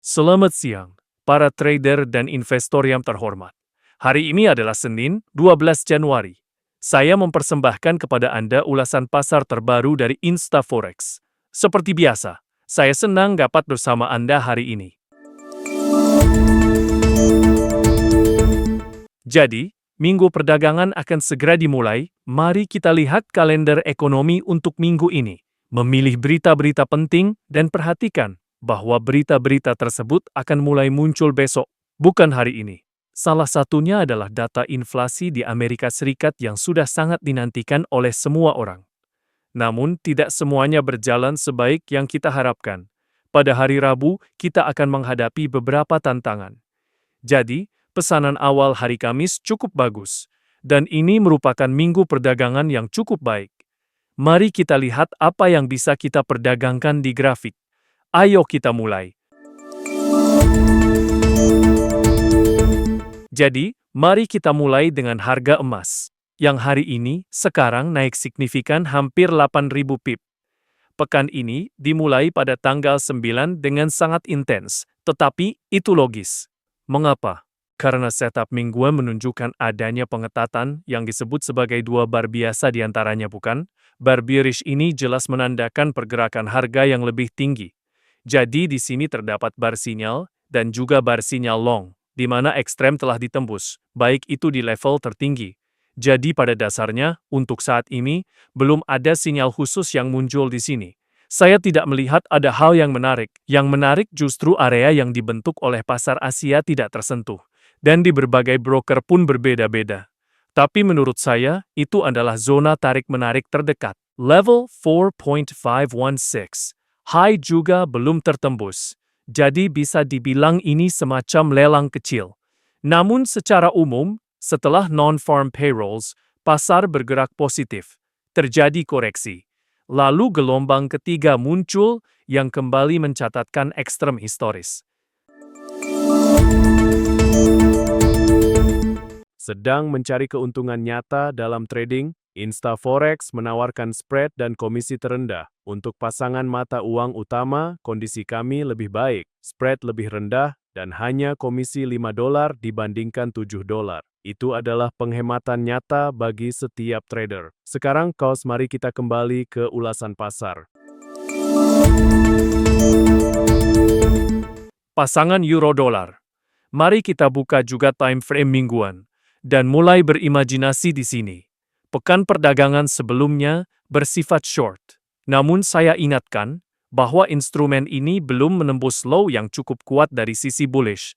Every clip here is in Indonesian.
Selamat siang, para trader dan investor yang terhormat. Hari ini adalah Senin, 12 Januari. Saya mempersembahkan kepada Anda ulasan pasar terbaru dari InstaForex. Seperti biasa, saya senang dapat bersama Anda hari ini. Jadi, minggu perdagangan akan segera dimulai. Mari kita lihat kalender ekonomi untuk minggu ini. Memilih berita-berita penting dan perhatikan bahwa berita-berita tersebut akan mulai muncul besok, bukan hari ini. Salah satunya adalah data inflasi di Amerika Serikat yang sudah sangat dinantikan oleh semua orang. Namun, tidak semuanya berjalan sebaik yang kita harapkan. Pada hari Rabu, kita akan menghadapi beberapa tantangan. Jadi, pesanan awal hari Kamis cukup bagus, dan ini merupakan minggu perdagangan yang cukup baik. Mari kita lihat apa yang bisa kita perdagangkan di grafik. Ayo kita mulai. Jadi, mari kita mulai dengan harga emas, yang hari ini sekarang naik signifikan hampir 8.000 pip. Pekan ini dimulai pada tanggal 9 dengan sangat intens, tetapi itu logis. Mengapa? Karena setup mingguan menunjukkan adanya pengetatan yang disebut sebagai dua bar biasa diantaranya, bukan? Bar bearish ini jelas menandakan pergerakan harga yang lebih tinggi. Jadi di sini terdapat bar sinyal dan juga bar sinyal long, di mana ekstrem telah ditembus, baik itu di level tertinggi. Jadi pada dasarnya, untuk saat ini, belum ada sinyal khusus yang muncul di sini. Saya tidak melihat ada hal yang menarik. Yang menarik justru area yang dibentuk oleh pasar Asia tidak tersentuh. Dan di berbagai broker pun berbeda-beda. Tapi menurut saya, itu adalah zona tarik-menarik terdekat. Level 4.516. High juga belum tertembus. Jadi bisa dibilang ini semacam lelang kecil. Namun secara umum, setelah non-farm payrolls, pasar bergerak positif. Terjadi koreksi. Lalu gelombang ketiga muncul yang kembali mencatatkan ekstrem historis. Sedang mencari keuntungan nyata dalam trading, InstaForex menawarkan spread dan komisi terendah. Untuk pasangan mata uang utama, kondisi kami lebih baik, spread lebih rendah, dan hanya komisi $5 dibandingkan $7. Itu adalah penghematan nyata bagi setiap trader. Sekarang, mari kita kembali ke ulasan pasar. Pasangan euro-dolar. Mari kita buka juga time frame mingguan. Dan mulai berimajinasi di sini. Pekan perdagangan sebelumnya bersifat short. Namun saya ingatkan bahwa instrumen ini belum menembus low yang cukup kuat dari sisi bullish.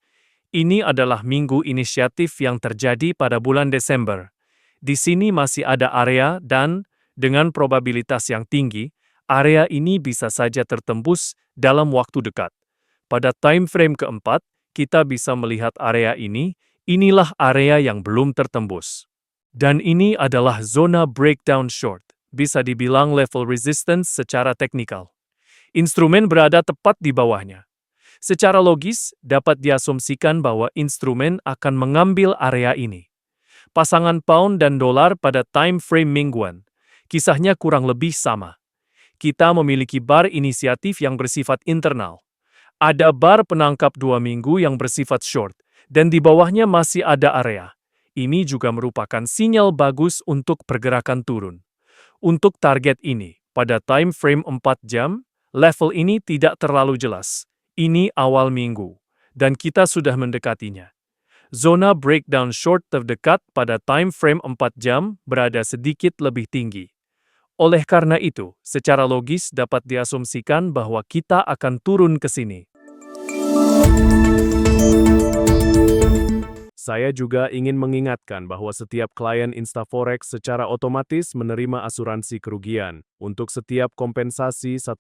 Ini adalah minggu inisiatif yang terjadi pada bulan Desember. Di sini masih ada area dan, dengan probabilitas yang tinggi, area ini bisa saja tertembus dalam waktu dekat. Pada time frame keempat, kita bisa melihat area ini. Inilah area yang belum tertembus. Dan ini adalah zona breakdown short, bisa dibilang level resistance secara teknikal. Instrumen berada tepat di bawahnya. Secara logis, dapat diasumsikan bahwa instrumen akan mengambil area ini. Pasangan pound dan dolar pada time frame mingguan, kisahnya kurang lebih sama. Kita memiliki bar inisiatif yang bersifat internal. Ada bar penangkap 2 minggu yang bersifat short, dan di bawahnya masih ada area. Ini juga merupakan sinyal bagus untuk pergerakan turun. Untuk target ini, pada time frame 4 jam, level ini tidak terlalu jelas. Ini awal minggu, dan kita sudah mendekatinya. Zona breakdown short terdekat pada time frame 4 jam berada sedikit lebih tinggi. Oleh karena itu, secara logis dapat diasumsikan bahwa kita akan turun ke sini. Saya juga ingin mengingatkan bahwa setiap klien InstaForex secara otomatis menerima asuransi kerugian. Untuk setiap kompensasi $1,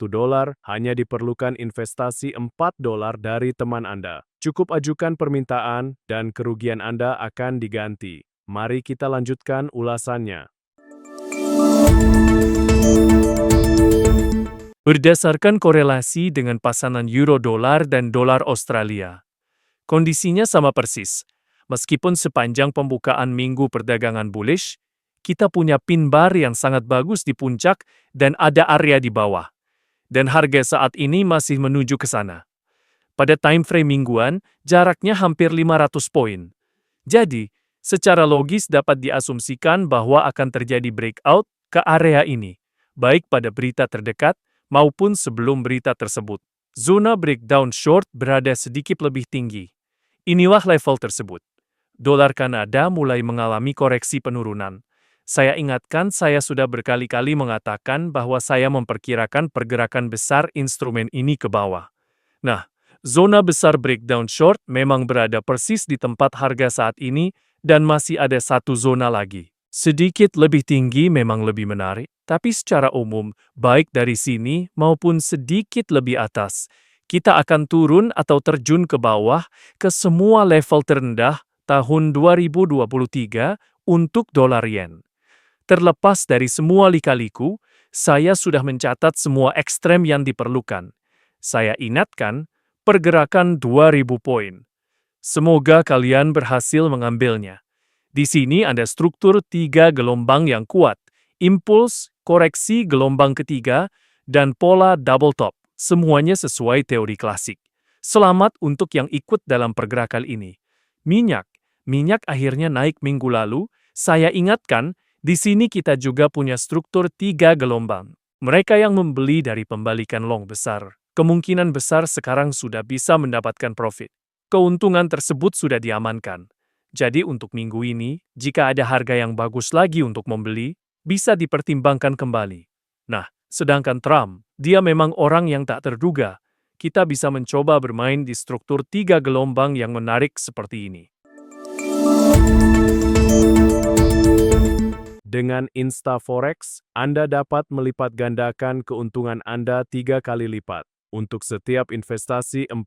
hanya diperlukan investasi $4 dari teman Anda. Cukup ajukan permintaan, dan kerugian Anda akan diganti. Mari kita lanjutkan ulasannya. Berdasarkan korelasi dengan pasangan euro-dolar dan dolar Australia, kondisinya sama persis. Meskipun sepanjang pembukaan minggu perdagangan bullish, kita punya pin bar yang sangat bagus di puncak dan ada area di bawah. Dan harga saat ini masih menuju ke sana. Pada time frame mingguan, jaraknya hampir 500 poin. Jadi, secara logis dapat diasumsikan bahwa akan terjadi breakout ke area ini, baik pada berita terdekat maupun sebelum berita tersebut. Zona breakdown short berada sedikit lebih tinggi. Inilah level tersebut. Dolar Kanada mulai mengalami koreksi penurunan. Saya ingatkan saya sudah berkali-kali mengatakan bahwa saya memperkirakan pergerakan besar instrumen ini ke bawah. Nah, zona besar breakdown short memang berada persis di tempat harga saat ini dan masih ada satu zona lagi. Sedikit lebih tinggi memang lebih menarik, tapi secara umum, baik dari sini maupun sedikit lebih atas, kita akan turun atau terjun ke bawah ke semua level terendah tahun 2023 untuk dolar yen. Terlepas dari semua lika-liku, saya sudah mencatat semua ekstrem yang diperlukan. Saya ingatkan, pergerakan 2000 poin. Semoga kalian berhasil mengambilnya. Di sini ada struktur 3 gelombang yang kuat, impuls, koreksi gelombang ketiga, dan pola double top. Semuanya sesuai teori klasik. Selamat untuk yang ikut dalam pergerakan ini. Minyak akhirnya naik minggu lalu. Saya ingatkan, di sini kita juga punya struktur 3 gelombang. Mereka yang membeli dari pembalikan long besar, kemungkinan besar sekarang sudah bisa mendapatkan profit. Keuntungan tersebut sudah diamankan. Jadi untuk minggu ini, jika ada harga yang bagus lagi untuk membeli, bisa dipertimbangkan kembali. Nah, sedangkan Trump, dia memang orang yang tak terduga. Kita bisa mencoba bermain di struktur 3 gelombang yang menarik seperti ini. Dengan InstaForex, Anda dapat melipat gandakan keuntungan Anda 3 kali lipat. Untuk setiap investasi $4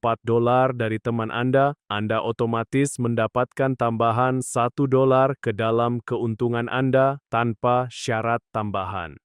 dari teman Anda otomatis mendapatkan tambahan $1 ke dalam keuntungan Anda tanpa syarat tambahan.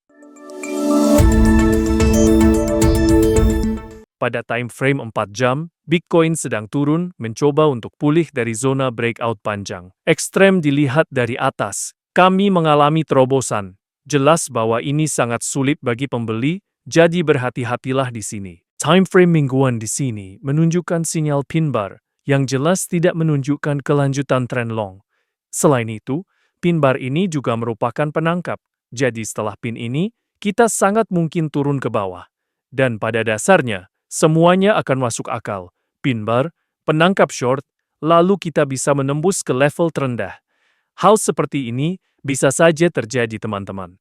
Pada time frame 4 jam, Bitcoin sedang turun mencoba untuk pulih dari zona breakout panjang. Ekstrem dilihat dari atas. Kami mengalami terobosan. Jelas bahwa ini sangat sulit bagi pembeli, jadi berhati-hatilah di sini. Time frame mingguan di sini menunjukkan sinyal pin bar, yang jelas tidak menunjukkan kelanjutan tren long. Selain itu, pin bar ini juga merupakan penangkap. Jadi setelah pin ini, kita sangat mungkin turun ke bawah. Dan pada dasarnya, semuanya akan masuk akal. Pin bar, penangkap short, lalu kita bisa menembus ke level terendah. Hal seperti ini bisa saja terjadi teman-teman.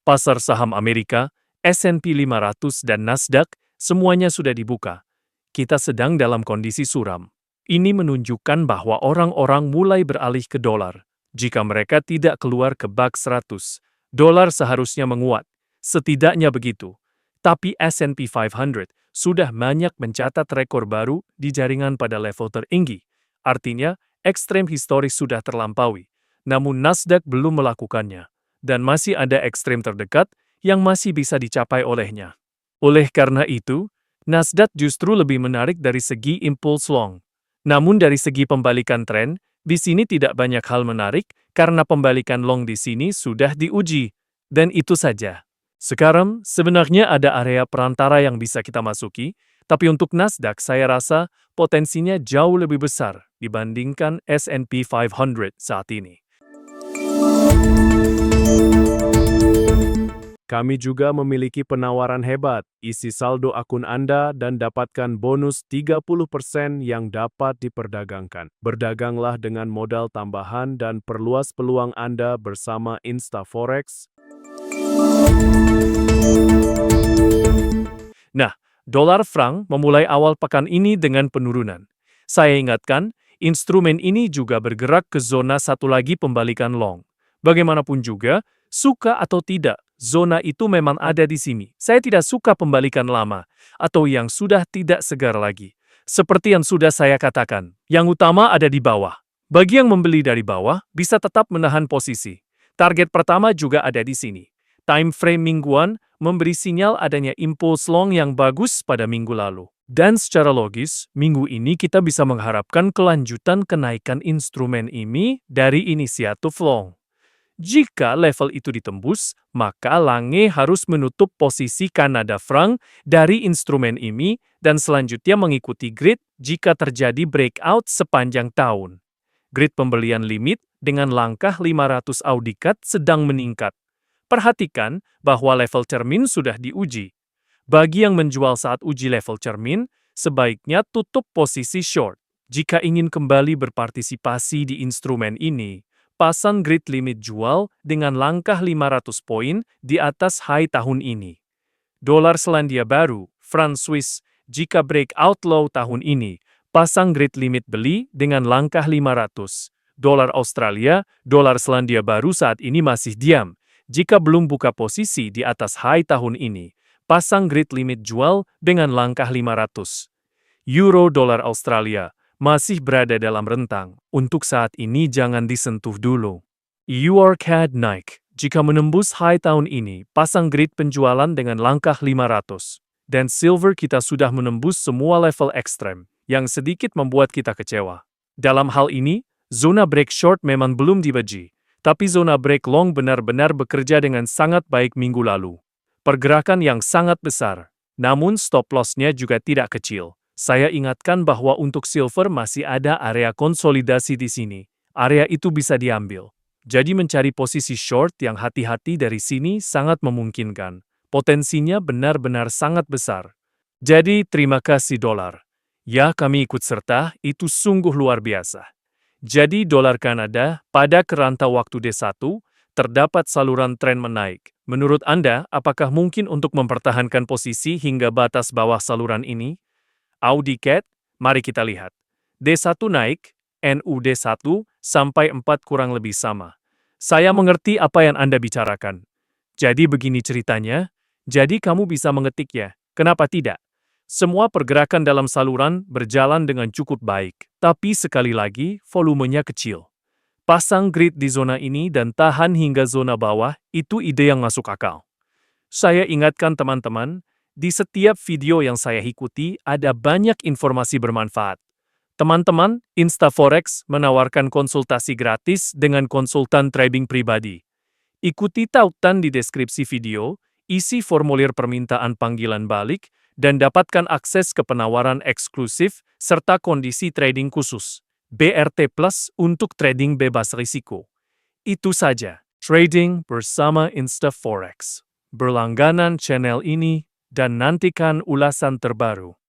Pasar saham Amerika, S&P 500 dan Nasdaq, semuanya sudah dibuka. Kita sedang dalam kondisi suram. Ini menunjukkan bahwa orang-orang mulai beralih ke dolar. Jika mereka tidak keluar ke bak 100, dolar seharusnya menguat. Setidaknya begitu. Tapi S&P 500 sudah banyak mencatat rekor baru di jaringan pada level tertinggi. Artinya, ekstrem historis sudah terlampaui. Namun Nasdaq belum melakukannya, dan masih ada ekstrem terdekat yang masih bisa dicapai olehnya. Oleh karena itu, Nasdaq justru lebih menarik dari segi impuls long. Namun dari segi pembalikan tren, di sini tidak banyak hal menarik karena pembalikan long di sini sudah diuji. Dan itu saja. Sekarang, sebenarnya ada area perantara yang bisa kita masuki, tapi untuk Nasdaq saya rasa potensinya jauh lebih besar dibandingkan S&P 500 saat ini. Kami juga memiliki penawaran hebat. Isi saldo akun Anda dan dapatkan bonus 30% yang dapat diperdagangkan. Berdaganglah dengan modal tambahan dan perluas peluang Anda bersama InstaForex. Nah, dolar franc memulai awal pekan ini dengan penurunan. Saya ingatkan, instrumen ini juga bergerak ke zona satu lagi pembalikan long. Bagaimanapun juga, suka atau tidak, zona itu memang ada di sini. Saya tidak suka pembalikan lama, atau yang sudah tidak segar lagi. Seperti yang sudah saya katakan, yang utama ada di bawah. Bagi yang membeli dari bawah, bisa tetap menahan posisi. Target pertama juga ada di sini. Time frame mingguan memberi sinyal adanya impuls long yang bagus pada minggu lalu. Dan secara logis, minggu ini kita bisa mengharapkan kelanjutan kenaikan instrumen ini dari inisiatif long. Jika level itu ditembus, maka Lange harus menutup posisi Kanada Franc dari instrumen ini dan selanjutnya mengikuti grid jika terjadi breakout sepanjang tahun. Grid pembelian limit dengan langkah 500 audikat sedang meningkat. Perhatikan bahwa level cermin sudah diuji. Bagi yang menjual saat uji level cermin, sebaiknya tutup posisi short. Jika ingin kembali berpartisipasi di instrumen ini, pasang grid limit jual dengan langkah 500 poin di atas high tahun ini. Dolar Selandia Baru, franc Swiss, jika breakout low tahun ini, pasang grid limit beli dengan langkah 500. Dolar Australia, dolar Selandia Baru saat ini masih diam. Jika belum buka posisi di atas high tahun ini, pasang grid limit jual dengan langkah 500. Euro dolar Australia masih berada dalam rentang. Untuk saat ini jangan disentuh dulu. EUR CAD naik. Jika menembus high tahun ini, pasang grid penjualan dengan langkah 500. Dan silver kita sudah menembus semua level ekstrem, yang sedikit membuat kita kecewa. Dalam hal ini, zona break short memang belum dibagi, tapi zona break long benar-benar bekerja dengan sangat baik minggu lalu. Pergerakan yang sangat besar, namun stop loss-nya juga tidak kecil. Saya ingatkan bahwa untuk silver masih ada area konsolidasi di sini. Area itu bisa diambil. Jadi mencari posisi short yang hati-hati dari sini sangat memungkinkan. Potensinya benar-benar sangat besar. Jadi terima kasih dolar. Ya kami ikut serta, itu sungguh luar biasa. Jadi dolar Kanada pada kerangka waktu D1, terdapat saluran tren menaik. Menurut Anda, apakah mungkin untuk mempertahankan posisi hingga batas bawah saluran ini? Audicat, mari kita lihat. D1 naik, NUD1 sampai 4 kurang lebih sama. Saya mengerti apa yang Anda bicarakan. Jadi begini ceritanya, jadi kamu bisa mengetik ya, kenapa tidak? Semua pergerakan dalam saluran berjalan dengan cukup baik, tapi sekali lagi volumenya kecil. Pasang grid di zona ini dan tahan hingga zona bawah, itu ide yang masuk akal. Saya ingatkan teman-teman, di setiap video yang saya ikuti ada banyak informasi bermanfaat. Teman-teman, InstaForex menawarkan konsultasi gratis dengan konsultan trading pribadi. Ikuti tautan di deskripsi video, isi formulir permintaan panggilan balik, dan dapatkan akses ke penawaran eksklusif serta kondisi trading khusus, BRT Plus untuk trading bebas risiko. Itu saja, trading bersama InstaForex. Berlangganan channel ini, dan nantikan ulasan terbaru.